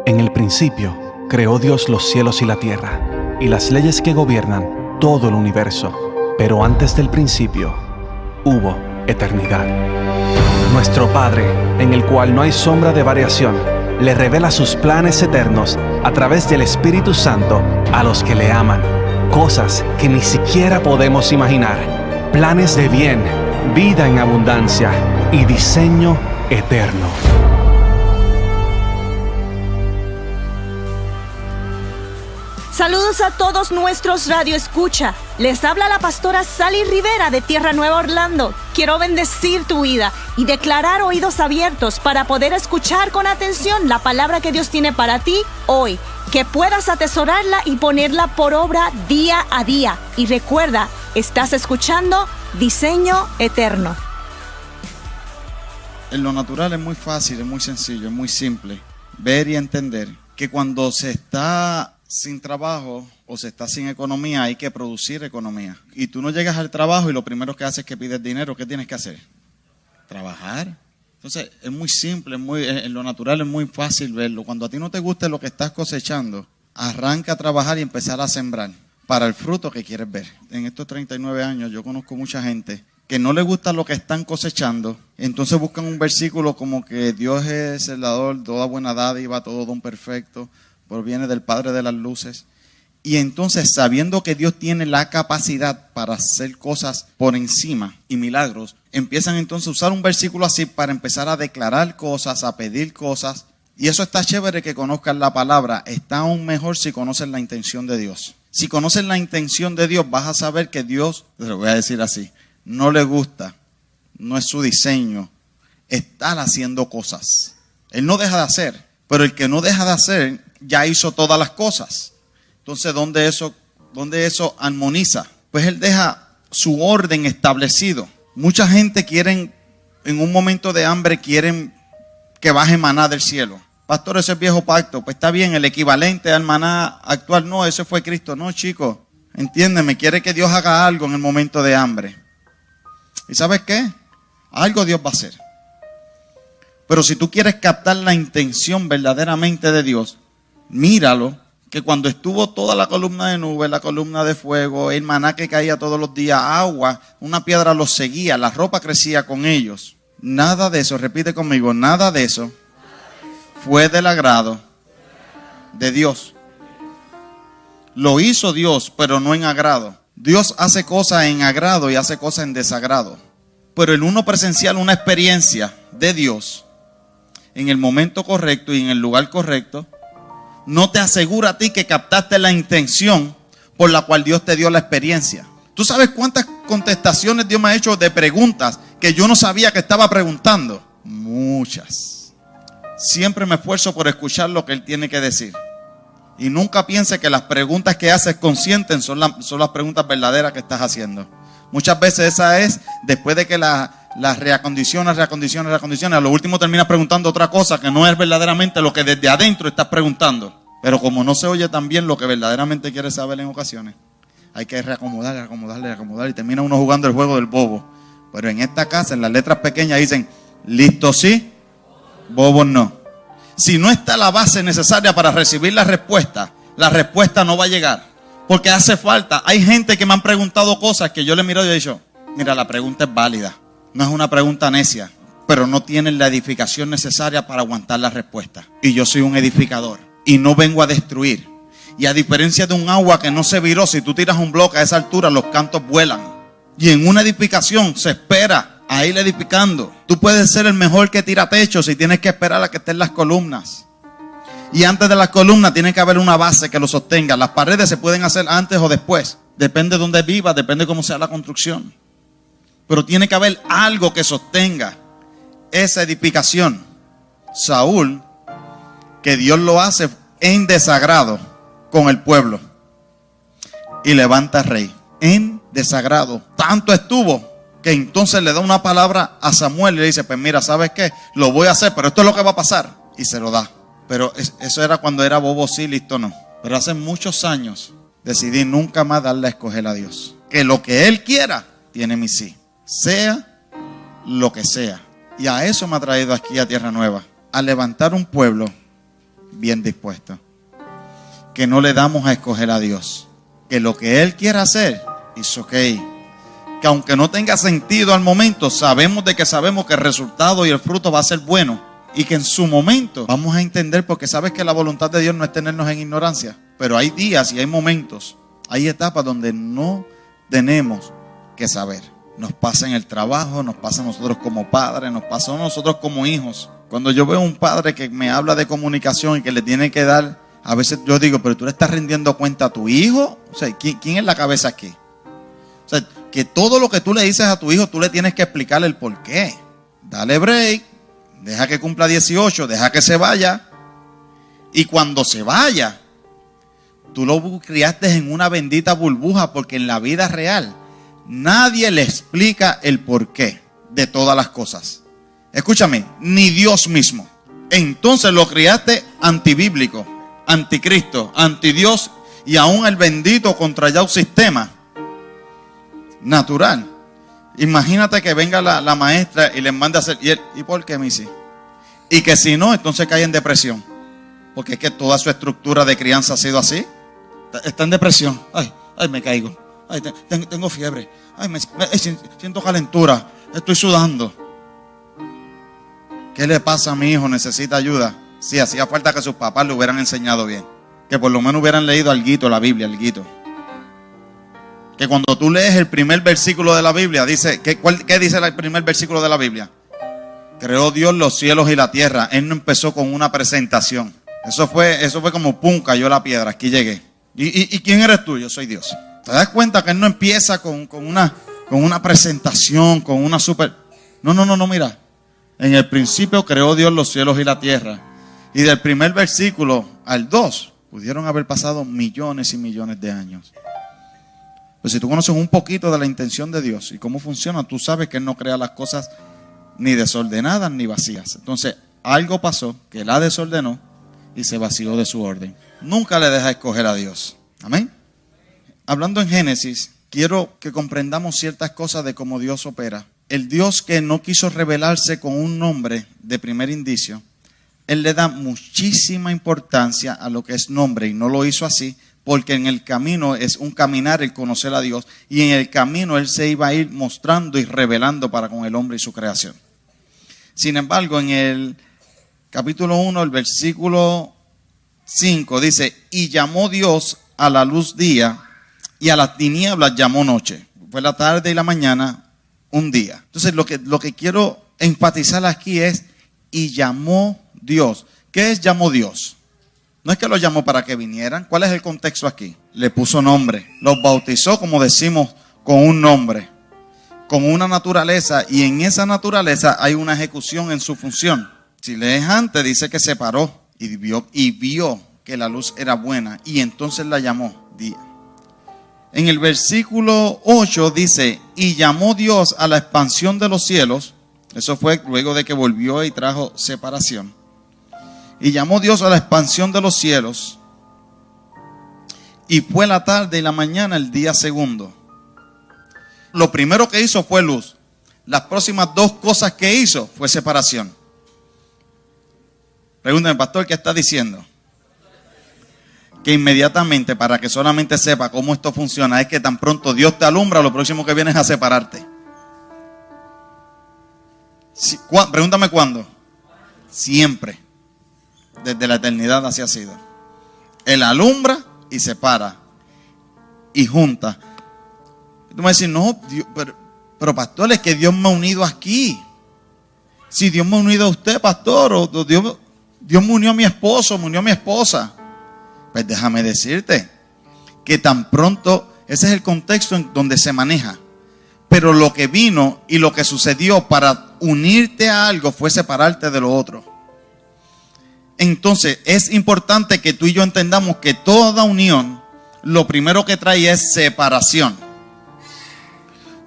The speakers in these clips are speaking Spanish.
En el principio, creó Dios los cielos y la tierra, y las leyes que gobiernan todo el universo. Pero antes del principio, hubo eternidad. Nuestro Padre, en el cual no hay sombra de variación, le revela sus planes eternos a través del Espíritu Santo a los que le aman. Cosas que ni siquiera podemos imaginar. Planes de bien, vida en abundancia y diseño eterno. Saludos a todos nuestros Radio Escucha. Les habla la pastora Sally Rivera de Tierra Nueva Orlando. Quiero bendecir tu vida y declarar oídos abiertos para poder escuchar con atención la palabra que Dios tiene para ti hoy. Que puedas atesorarla y ponerla por obra día a día. Y recuerda, estás escuchando Diseño Eterno. En lo natural es muy fácil, es muy sencillo, es muy simple ver y entender que cuando se está sin trabajo o se está sin economía, hay que producir economía. Y tú no llegas al trabajo y lo primero que haces es que pides dinero. ¿Qué tienes que hacer? Trabajar. Entonces es muy simple, en lo natural es muy fácil verlo. Cuando a ti no te gusta lo que estás cosechando, arranca a trabajar y empezar a sembrar para el fruto que quieres ver. En estos 39 años yo conozco mucha gente que no le gusta lo que están cosechando, entonces buscan un versículo como que Dios es el dador, toda buena dádiva, todo don perfecto, proviene del Padre de las luces. Y entonces, sabiendo que Dios tiene la capacidad para hacer cosas por encima y milagros, empiezan entonces a usar un versículo así para empezar a declarar cosas, a pedir cosas. Y eso está chévere que conozcan la palabra. Está aún mejor si conocen la intención de Dios. Si conocen la intención de Dios, vas a saber que Dios, te lo voy a decir así, no le gusta, no es su diseño estar haciendo cosas. Él no deja de hacer, pero el que no deja de hacer ya hizo todas las cosas. Entonces, ¿dónde eso armoniza? Pues Él deja su orden establecido. Mucha gente quieren, en un momento de hambre, quieren que baje maná del cielo. Pastor, ese es viejo pacto. Pues está bien, el equivalente al maná actual. No, ese fue Cristo. No, chicos, entiéndeme, quiere que Dios haga algo en el momento de hambre. ¿Y sabes qué? Algo Dios va a hacer. Pero si tú quieres captar la intención verdaderamente de Dios, míralo, que cuando estuvo toda la columna de nube, la columna de fuego, el maná que caía todos los días, agua, una piedra los seguía, la ropa crecía con ellos. Nada de eso, repite conmigo, nada de eso fue del agrado de Dios. Lo hizo Dios, pero no en agrado. Dios hace cosas en agrado y hace cosas en desagrado. Pero el uno presenciar una experiencia de Dios en el momento correcto y en el lugar correcto, no te asegura a ti que captaste la intención por la cual Dios te dio la experiencia. ¿Tú sabes cuántas contestaciones Dios me ha hecho de preguntas que yo no sabía que estaba preguntando? Muchas. Siempre me esfuerzo por escuchar lo que Él tiene que decir. Y nunca piense que las preguntas que haces conscientes son las preguntas verdaderas que estás haciendo. Muchas veces esa es, después de que las reacondicionas, a lo último terminas preguntando otra cosa que no es verdaderamente lo que desde adentro estás preguntando. Pero como no se oye tan bien lo que verdaderamente quieres saber en ocasiones, hay que reacomodar y termina uno jugando el juego del bobo. Pero en esta casa, en las letras pequeñas dicen, listo sí, bobos no. Si no está la base necesaria para recibir la respuesta no va a llegar. Porque hace falta. Hay gente que me han preguntado cosas que yo le miro y he dicho, mira, la pregunta es válida. No es una pregunta necia, pero no tienen la edificación necesaria para aguantar la respuesta. Y yo soy un edificador y no vengo a destruir. Y a diferencia de un agua que no se viró, si tú tiras un bloque a esa altura, los cantos vuelan. Y en una edificación se espera a ir edificando. Tú puedes ser el mejor que tira techos si tienes que esperar a que estén las columnas. Y antes de las columnas tiene que haber una base que lo sostenga. Las paredes se pueden hacer antes o después. Depende de dónde vivas, depende de cómo sea la construcción. Pero tiene que haber algo que sostenga esa edificación. Saúl, que Dios lo hace en desagrado con el pueblo. Y levanta rey. En desagrado. Tanto estuvo que entonces le da una palabra a Samuel y le dice, pues mira, ¿sabes qué? Lo voy a hacer, pero esto es lo que va a pasar. Y se lo da. Pero eso era cuando era bobo, sí, listo, no. Pero hace muchos años decidí nunca más darle a escoger a Dios. Que lo que Él quiera tiene mi sí. Sea lo que sea. Y a eso me ha traído aquí a Tierra Nueva. A levantar un pueblo bien dispuestos. Que no le damos a escoger a Dios. Que lo que Él quiera hacer, es ok. Que aunque no tenga sentido al momento, sabemos que el resultado y el fruto va a ser bueno. Y que en su momento vamos a entender, porque sabes que la voluntad de Dios no es tenernos en ignorancia. Pero hay días y hay momentos, hay etapas donde no tenemos que saber. Nos pasa en el trabajo, nos pasa a nosotros como padres, nos pasa a nosotros como hijos. Cuando yo veo un padre que me habla de comunicación y que le tiene que dar, a veces yo digo, pero tú le estás rindiendo cuenta a tu hijo. O sea, ¿quién es la cabeza aquí? O sea, que todo lo que tú le dices a tu hijo, tú le tienes que explicarle el por qué. Dale break, deja que cumpla 18, deja que se vaya. Y cuando se vaya, tú lo criaste en una bendita burbuja, porque en la vida real nadie le explica el porqué de todas las cosas. Escúchame, ni Dios mismo. Entonces lo criaste antibíblico, anticristo, antidios, y aún el bendito contra ya un sistema natural. Imagínate que venga la maestra y les mande a hacer, ¿y por qué, Missy? Y que si no, entonces cae en depresión. Porque es que toda su estructura de crianza ha sido así. Está en depresión. Ay, me caigo. Ay, tengo fiebre. Ay, siento calentura. Estoy sudando. ¿Qué le pasa a mi hijo? ¿Necesita ayuda? Sí, hacía falta que sus papás le hubieran enseñado bien. Que por lo menos hubieran leído alguito, la Biblia, alguito. Que cuando tú lees el primer versículo de la Biblia, dice, ¿qué dice el primer versículo de la Biblia? Creó Dios los cielos y la tierra. Él no empezó con una presentación. Eso fue como pum, cayó la piedra. Aquí llegué. ¿Y quién eres tú? Yo soy Dios. ¿Te das cuenta que Él no empieza con una presentación, con una super... No, mira. En el principio creó Dios los cielos y la tierra. Y del primer versículo al 2, pudieron haber pasado millones y millones de años. Pues si tú conoces un poquito de la intención de Dios y cómo funciona, tú sabes que Él no crea las cosas ni desordenadas ni vacías. Entonces, algo pasó que la desordenó y se vació de su orden. Nunca le deja escoger a Dios. Amén. Hablando en Génesis, quiero que comprendamos ciertas cosas de cómo Dios opera. El Dios que no quiso revelarse con un nombre de primer indicio, Él le da muchísima importancia a lo que es nombre, y no lo hizo así, porque en el camino es un caminar el conocer a Dios, y en el camino Él se iba a ir mostrando y revelando para con el hombre y su creación. Sin embargo, en el capítulo 1, el versículo 5 dice, y llamó Dios a la luz día, y a las tinieblas llamó noche. Fue la tarde y la mañana, un día. Entonces lo que quiero enfatizar aquí es, y llamó Dios. ¿Qué es llamó Dios? No es que los llamó para que vinieran. ¿Cuál es el contexto aquí? Le puso nombre. Los bautizó, como decimos, con un nombre, con una naturaleza, y en esa naturaleza hay una ejecución en su función. Si lees antes, dice que se paró y vio que la luz era buena, y entonces la llamó día. En el versículo 8 dice, y llamó Dios a la expansión de los cielos. Eso fue luego de que volvió y trajo separación. Y llamó Dios a la expansión de los cielos. Y fue la tarde y la mañana el día segundo. Lo primero que hizo fue luz. Las próximas dos cosas que hizo fue separación. Pregúntame, pastor, ¿qué está diciendo? Que inmediatamente, para que solamente sepa cómo esto funciona, es que tan pronto Dios te alumbra, lo próximo que viene es a separarte. Pregúntame cuándo. Siempre. Desde la eternidad así ha sido. Él alumbra y separa y junta. Tú me vas a decir, no, Dios, pero pastor, es que Dios me ha unido aquí. Si Dios me ha unido a usted, pastor, o Dios me unió a mi esposo, me unió a mi esposa. Pues déjame decirte que tan pronto, ese es el contexto en donde se maneja. Pero lo que vino y lo que sucedió para unirte a algo fue separarte de lo otro. Entonces es importante que tú y yo entendamos que toda unión, lo primero que trae es separación.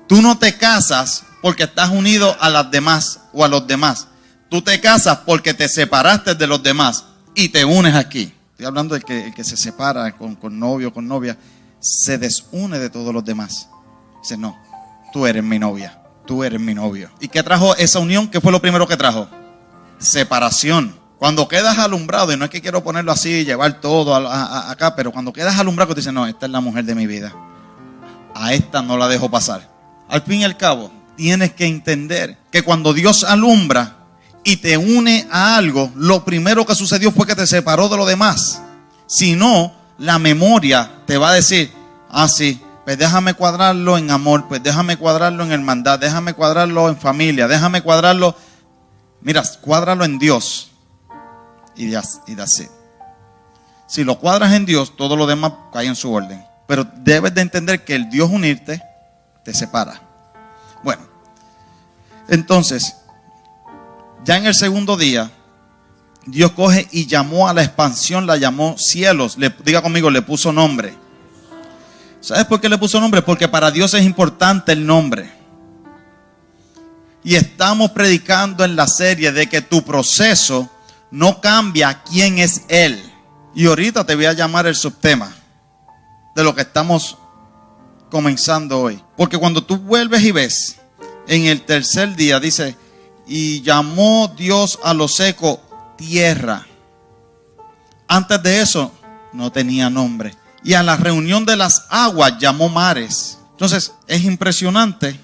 Tú no te casas porque estás unido a las demás o a los demás. Tú te casas porque te separaste de los demás y te unes aquí. Estoy hablando del que el que se separa con novio o con novia, se desune de todos los demás. Dice, no, tú eres mi novia, tú eres mi novio. ¿Y qué trajo esa unión? ¿Qué fue lo primero que trajo? Separación. Cuando quedas alumbrado, y no es que quiero ponerlo así, llevar todo acá, pero cuando quedas alumbrado, te dices, no, esta es la mujer de mi vida. A esta no la dejo pasar. Al fin y al cabo, tienes que entender que cuando Dios alumbra y te une a algo, lo primero que sucedió fue que te separó de lo demás. Si no, la memoria te va a decir, sí, pues déjame cuadrarlo en amor, pues déjame cuadrarlo en hermandad, déjame cuadrarlo en familia, déjame cuadrarlo, mira, cuádralo en Dios. Y that's it. Si lo cuadras en Dios, todo lo demás cae en su orden. Pero debes de entender que el Dios unirte te separa. Bueno, entonces, ya en el segundo día, Dios coge y llamó a la expansión, la llamó cielos. Diga conmigo, le puso nombre. ¿Sabes por qué le puso nombre? Porque para Dios es importante el nombre. Y estamos predicando en la serie de que tu proceso no cambia quién es Él. Y ahorita te voy a llamar el subtema de lo que estamos comenzando hoy. Porque cuando tú vuelves y ves, en el tercer día dice, y llamó Dios a lo seco tierra. Antes de eso no tenía nombre. Y a la reunión de las aguas llamó mares. Entonces es impresionante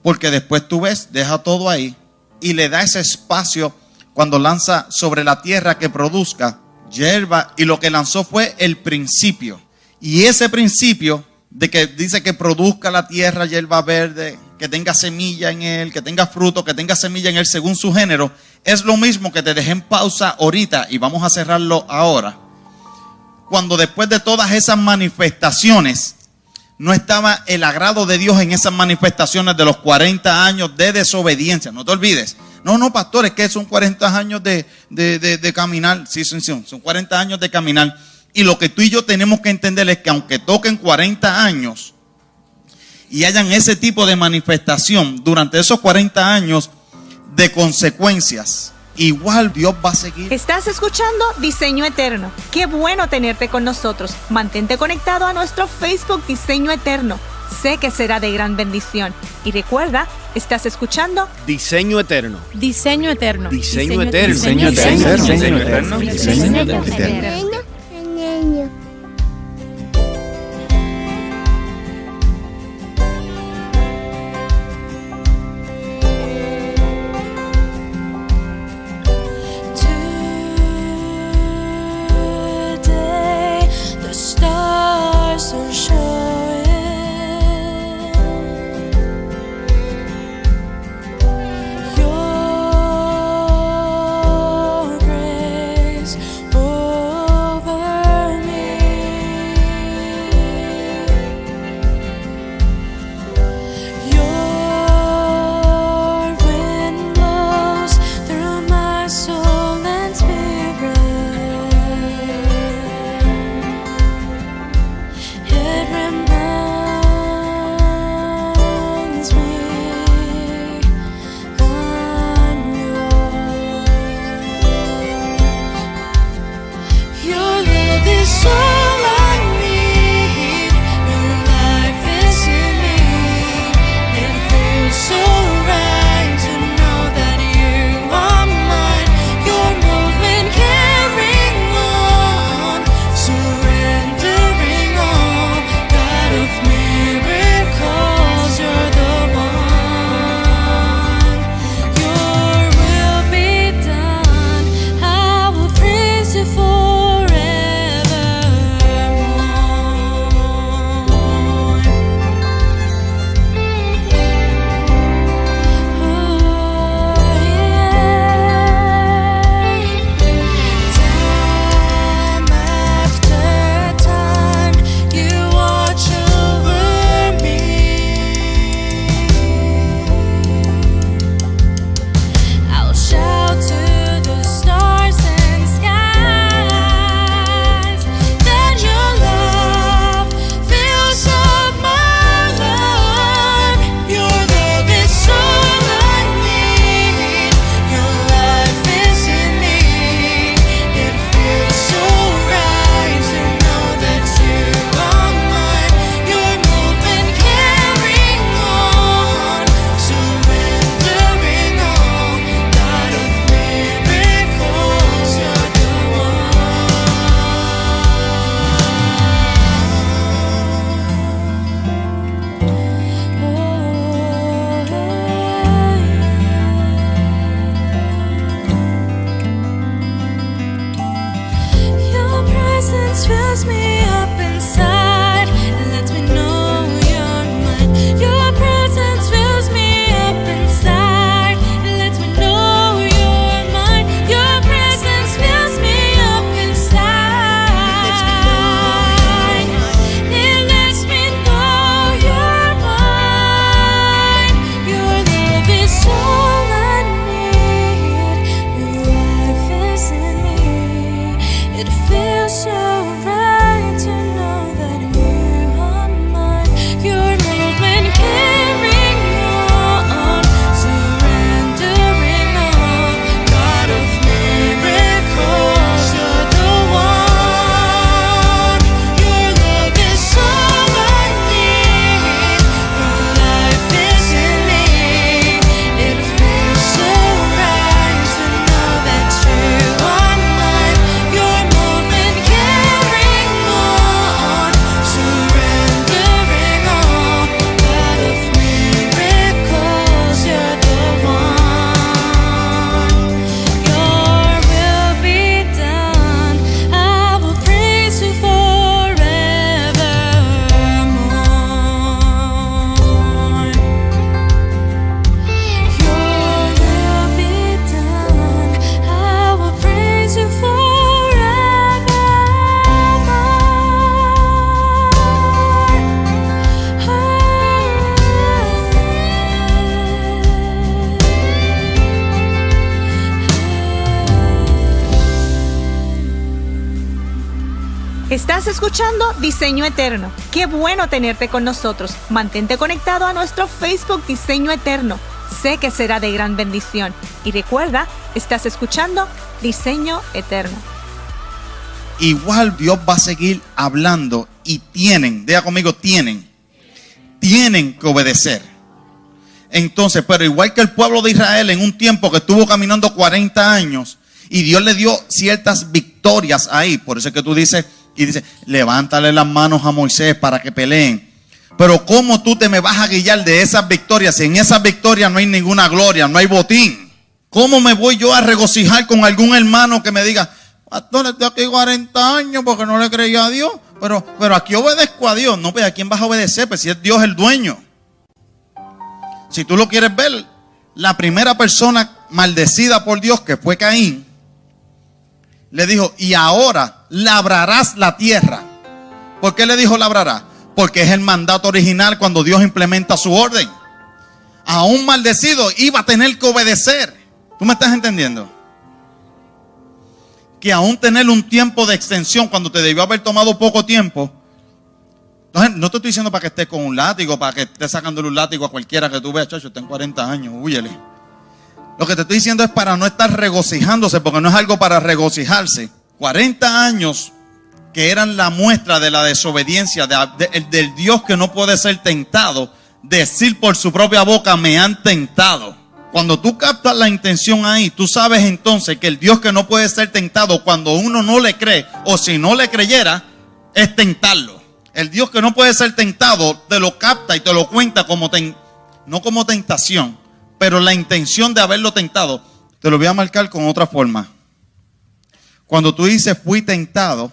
porque después tú ves, deja todo ahí y le da ese espacio cuando lanza sobre la tierra que produzca hierba, y lo que lanzó fue el principio. Y ese principio de que dice que produzca la tierra hierba verde, que tenga semilla en él, que tenga fruto, que tenga semilla en él según su género, es lo mismo que te dejé en pausa ahorita y vamos a cerrarlo ahora. Cuando después de todas esas manifestaciones no estaba el agrado de Dios en esas manifestaciones de los 40 años de desobediencia. No te olvides. No, pastor, es que son 40 años de caminar. Sí, son 40 años de caminar. Y lo que tú y yo tenemos que entender es que aunque toquen 40 años y hayan ese tipo de manifestación durante esos 40 años de consecuencias, igual Dios va a seguir. Estás escuchando Diseño Eterno. Qué bueno tenerte con nosotros. Mantente conectado a nuestro Facebook Diseño Eterno. Sé que será de gran bendición. Y recuerda, estás escuchando Diseño Eterno. Diseño Eterno. Diseño Eterno. Diseño Eterno. Diseño Eterno. Diseño Eterno. Your grace, oh presence fills me up inside and lets me know you're mine. Your presence fills me up inside and lets me know you're mine. Your presence fills me up inside. It lets me know you're mine. Your love is all I need. Your life is in me. It feels so right to know that you are mine. Your movement carrying on, surrendering all. God of miracles, you're the one. Your love is all I need. Your life is in me. It feels so right to know that you are mine. Your movement carrying on, surrendering all. God of miracles, you're the one. Your will be done. I will praise you forevermore. Your will be done. I will praise you Estás escuchando Diseño Eterno. Qué bueno tenerte con nosotros. Mantente conectado a nuestro Facebook Diseño Eterno. Sé que será de gran bendición. Y recuerda, estás escuchando Diseño Eterno. Igual Dios va a seguir hablando y diga conmigo, tienen que obedecer. Entonces, pero igual que el pueblo de Israel en un tiempo que estuvo caminando 40 años y Dios le dio ciertas victorias ahí, por eso es que tú dices, y dice, levántale las manos a Moisés para que peleen. Pero ¿cómo tú te me vas a guiar de esas victorias si en esas victorias no hay ninguna gloria, no hay botín? ¿Cómo me voy yo a regocijar con algún hermano que me diga, pastor, estoy aquí 40 años porque no le creía a Dios, pero aquí obedezco a Dios? No, pues ¿a quién vas a obedecer? Pues si es Dios el dueño. Si tú lo quieres ver, la primera persona maldecida por Dios, que fue Caín, le dijo, y ahora labrarás la tierra. ¿Por qué le dijo labrarás? Porque es el mandato original cuando Dios implementa su orden. A un maldecido iba a tener que obedecer. ¿Tú me estás entendiendo? Que aún tener un tiempo de extensión cuando te debió haber tomado poco tiempo. Entonces, no te estoy diciendo para que estés con un látigo, para que estés sacándole un látigo a cualquiera que tú veas, chacho, está en 40 años, húyele. Lo que te estoy diciendo es para no estar regocijándose, porque no es algo para regocijarse. 40 años que eran la muestra de la desobediencia del Dios que no puede ser tentado, decir por su propia boca, me han tentado. Cuando tú captas la intención ahí, tú sabes entonces que el Dios que no puede ser tentado, cuando uno no le cree, o si no le creyera, es tentarlo. El Dios que no puede ser tentado, te lo capta y te lo cuenta como no como tentación, pero la intención de haberlo tentado. Te lo voy a marcar con otra forma. Cuando tú dices fui tentado,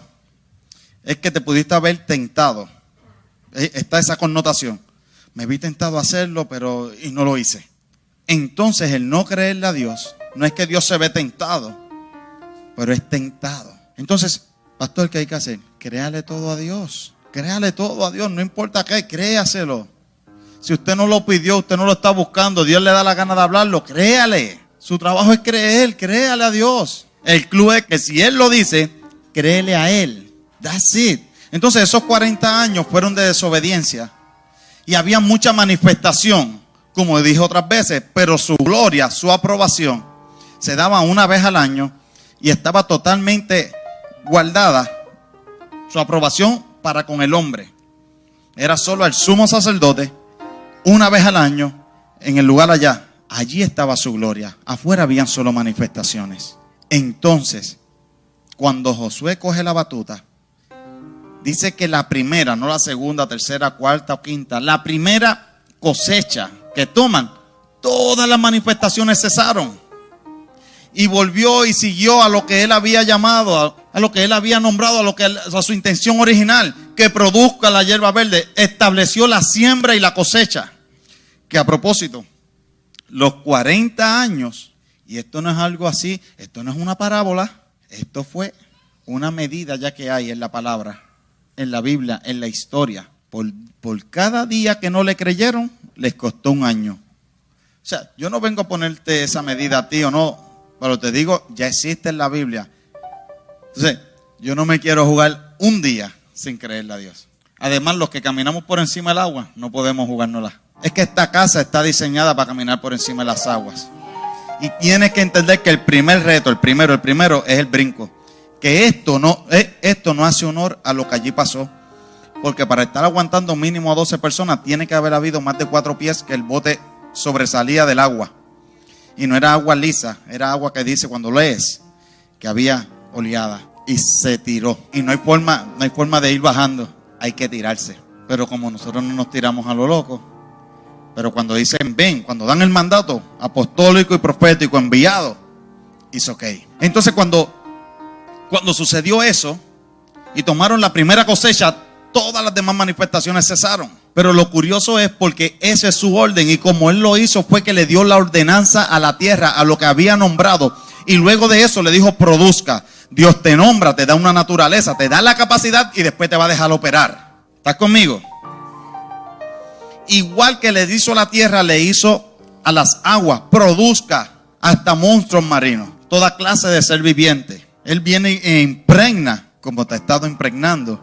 es que te pudiste haber tentado. Está esa connotación. Me vi tentado a hacerlo, y no lo hice. Entonces el no creerle a Dios, no es que Dios se ve tentado, pero es tentado. Entonces, pastor, ¿qué hay que hacer? Créale todo a Dios. Créale todo a Dios, no importa qué, créaselo. Si usted no lo pidió, usted no lo está buscando, Dios le da la gana de hablarlo, créale. Su trabajo es creer, créale a Dios. El club es que si Él lo dice, créele a Él. That's it. Entonces esos 40 años fueron de desobediencia. Y había mucha manifestación, como dije otras veces, pero su gloria, su aprobación, se daba una vez al año y estaba totalmente guardada. Su aprobación para con el hombre. Era solo el sumo sacerdote, una vez al año, en el lugar allá. Allí estaba su gloria. Afuera habían solo manifestaciones. Entonces, cuando Josué coge la batuta, dice que la primera, no la segunda, tercera, cuarta o quinta, la primera cosecha que toman, todas las manifestaciones cesaron. y volvió y siguió a lo que él había llamado, a lo que él había nombrado, a su intención original, que produzca la hierba verde. Estableció la siembra y la cosecha. Que a propósito, los 40 años, y esto no es algo así, esto no es una parábola, esto fue una medida ya que hay en la palabra, en la Biblia, en la historia. Por cada día que no le creyeron, les costó un año. O sea, yo no vengo a ponerte esa medida a ti o no, pero te digo, ya existe en la Biblia. Entonces, yo no me quiero jugar un día sin creerle a Dios. Además, los que caminamos por encima del agua, no podemos jugárnosla. Es que esta casa está diseñada para caminar por encima de las aguas. Y tienes que entender que el primer reto, el primero es el brinco. Que esto no hace honor a lo que allí pasó. Porque para estar aguantando mínimo a 12 personas, tiene que haber habido más de 4 pies que el bote sobresalía del agua. Y no era agua lisa, era agua que dice cuando lees que había oleada. Y se tiró. Y no hay forma de ir bajando. Hay que tirarse. Pero como nosotros no nos tiramos a lo loco. Pero cuando dicen ven, cuando dan el mandato apostólico y profético enviado, it's okay. Entonces cuando sucedió eso y tomaron la primera cosecha, todas las demás manifestaciones cesaron. Pero lo curioso es porque ese es su orden, y como él lo hizo fue que le dio la ordenanza a la tierra, a lo que había nombrado, y luego de eso le dijo produzca. Dios te nombra, te da una naturaleza, te da la capacidad y después te va a dejar operar. ¿Estás conmigo? Igual que le hizo a la tierra, le hizo a las aguas, produzca hasta monstruos marinos, toda clase de ser viviente. Él viene e impregna como te ha estado impregnando.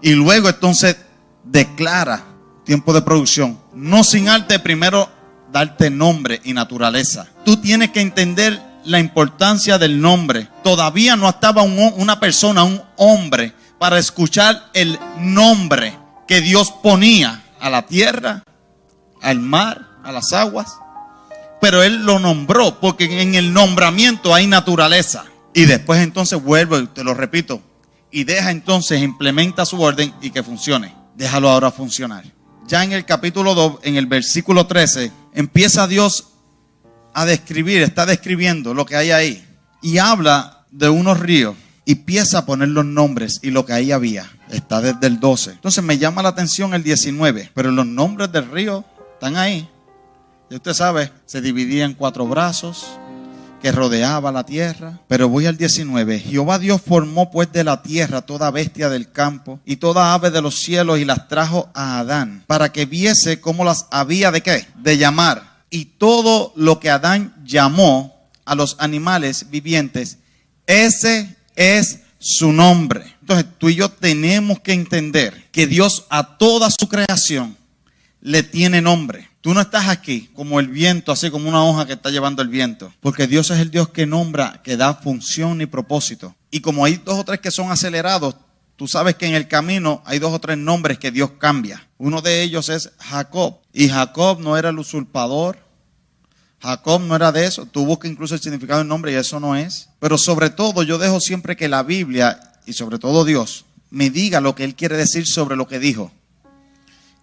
Y luego entonces declara tiempo de producción. No sin arte primero darte nombre y naturaleza. Tú tienes que entender la importancia del nombre. Todavía no estaba una persona, un hombre, para escuchar el nombre que Dios ponía a la tierra, al mar, a las aguas. Pero Él lo nombró porque en el nombramiento hay naturaleza. Y después entonces vuelvo, te lo repito, y deja entonces, implementa su orden y que funcione. Déjalo ahora funcionar. Ya en el capítulo 2, en el versículo 13, empieza Dios a describir, está describiendo lo que hay ahí. Y habla de unos ríos y empieza a poner los nombres y lo que ahí había. Está desde el 12. Entonces me llama la atención el 19, pero los nombres del río están ahí. Y usted sabe, se dividía en 4 brazos que rodeaba la tierra. Pero voy al 19. Jehová Dios formó pues de la tierra toda bestia del campo y toda ave de los cielos y las trajo a Adán para que viese cómo las había de ¿qué? De llamar. Y todo lo que Adán llamó a los animales vivientes, ese es su nombre. Entonces tú y yo tenemos que entender que Dios a toda su creación le tiene nombre. Tú no estás aquí como el viento, así como una hoja que está llevando el viento. Porque Dios es el Dios que nombra, que da función y propósito. Y como hay 2 o 3 que son acelerados, tú sabes que en el camino hay 2 o 3 nombres que Dios cambia. Uno de ellos es Jacob. Y Jacob no era el usurpador. Jacob no era de eso. Tú buscas incluso el significado del nombre y eso no es. Pero sobre todo yo dejo siempre que la Biblia y sobre todo Dios me diga lo que Él quiere decir sobre lo que dijo.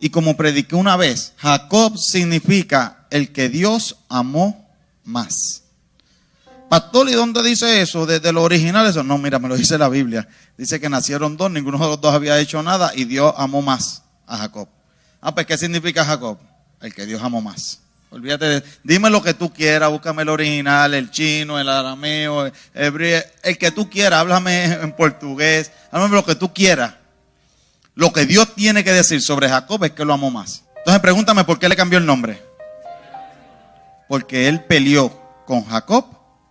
Y como prediqué una vez, Jacob significa el que Dios amó más. Pastor, ¿y dónde dice eso? ¿De lo original eso? No, mira, me lo dice la Biblia. Dice que nacieron 2, ninguno de los 2 había hecho nada y Dios amó más a Jacob. Pues ¿qué significa Jacob? El que Dios amó más. Olvídate, dime lo que tú quieras, búscame el original, el chino, el arameo, el hebreo, el que tú quieras, háblame en portugués, háblame lo que tú quieras. Lo que Dios tiene que decir sobre Jacob es que lo amó más. Entonces pregúntame por qué le cambió el nombre. Porque Él peleó con Jacob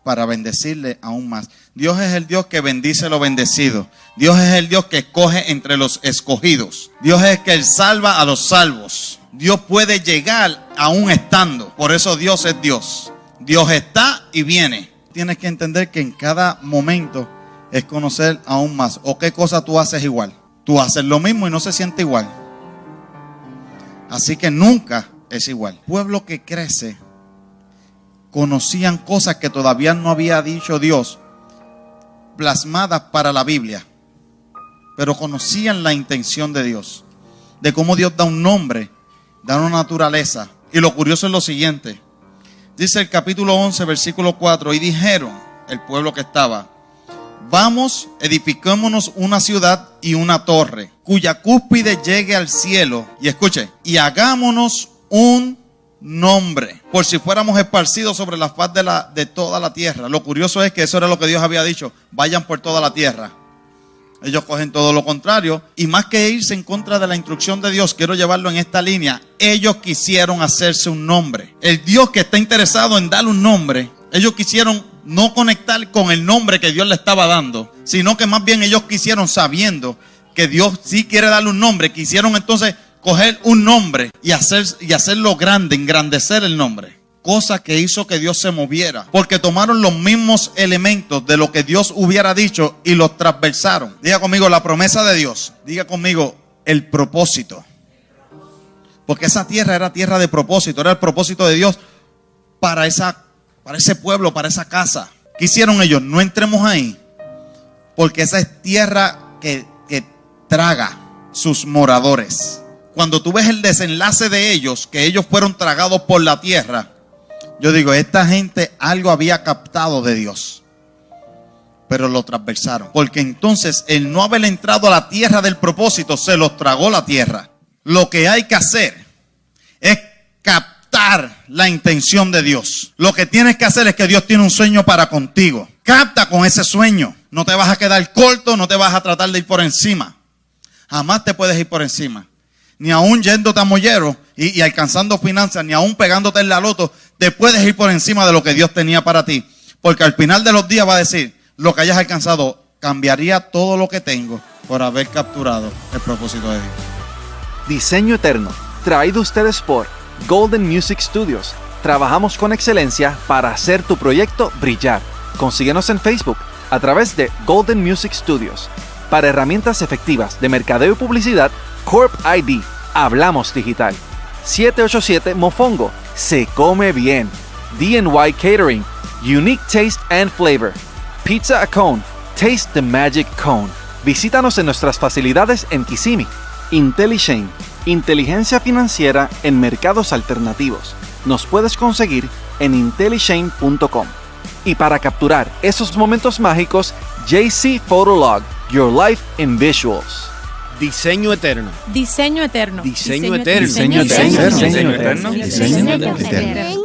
para bendecirle aún más. Dios es el Dios que bendice lo bendecido. Dios es el Dios que escoge entre los escogidos. Dios es el que salva a los salvos. Dios puede llegar aún estando. Por eso Dios es Dios. Dios está y viene. Tienes que entender que en cada momento es conocer aún más. ¿O qué cosa tú haces igual? Tú haces lo mismo y no se siente igual. Así que nunca es igual. Pueblo que crece, conocían cosas que todavía no había dicho Dios, plasmadas para la Biblia. Pero conocían la intención de Dios, de cómo Dios da un nombre, da una naturaleza. Y lo curioso es lo siguiente. Dice el capítulo 11, versículo 4, y dijeron, el pueblo que estaba: vamos, edificémonos una ciudad y una torre, cuya cúspide llegue al cielo. Y escuche, y hagámonos un nombre, por si fuéramos esparcidos sobre la faz de toda la tierra. Lo curioso es que eso era lo que Dios había dicho: vayan por toda la tierra. Ellos cogen todo lo contrario, y más que irse en contra de la instrucción de Dios, quiero llevarlo en esta línea: ellos quisieron hacerse un nombre. El Dios que está interesado en darle un nombre, ellos quisieron no conectar con el nombre que Dios le estaba dando, sino que más bien ellos quisieron, sabiendo que Dios sí quiere darle un nombre, quisieron entonces coger un nombre y hacerlo grande, engrandecer el nombre. Cosa que hizo que Dios se moviera, porque tomaron los mismos elementos de lo que Dios hubiera dicho y los transversaron. Diga conmigo la promesa de Dios. Diga conmigo el propósito. Porque esa tierra era tierra de propósito, era el propósito de Dios para ese pueblo, para esa casa. ¿Qué hicieron ellos? No entremos ahí, porque esa es tierra que traga sus moradores. Cuando tú ves el desenlace de ellos, que ellos fueron tragados por la tierra, yo digo, esta gente algo había captado de Dios, pero lo transversaron. Porque entonces el no haber entrado a la tierra del propósito, se los tragó la tierra. Lo que hay que hacer es captar la intención de Dios. Lo que tienes que hacer es que Dios tiene un sueño para contigo. Capta con ese sueño. No te vas a quedar corto, no te vas a tratar de ir por encima. Jamás te puedes ir por encima. Ni aún yéndote a mollero y alcanzando finanzas, ni aún pegándote en la loto, te puedes ir por encima de lo que Dios tenía para ti. Porque al final de los días va a decir: lo que hayas alcanzado, cambiaría todo lo que tengo por haber capturado el propósito de Dios. Diseño Eterno, traído a ustedes por Golden Music Studios. Trabajamos con excelencia para hacer tu proyecto brillar. Consíguenos en Facebook a través de Golden Music Studios. Para herramientas efectivas de mercadeo y publicidad, Corp ID. Hablamos digital. 787 Mofongo. Se come bien. DNY Catering. Unique Taste and Flavor. Pizza a Cone. Taste the Magic Cone. Visítanos en nuestras facilidades en Kissimmee. IntelliShane. Inteligencia financiera en mercados alternativos. Nos puedes conseguir en intellishane.com. Y para capturar esos momentos mágicos, JC Photolog. Your Life in Visuals. Diseño eterno. Diseño eterno. Diseño eterno. Diseño eterno. Diseño eterno. Diseño eterno.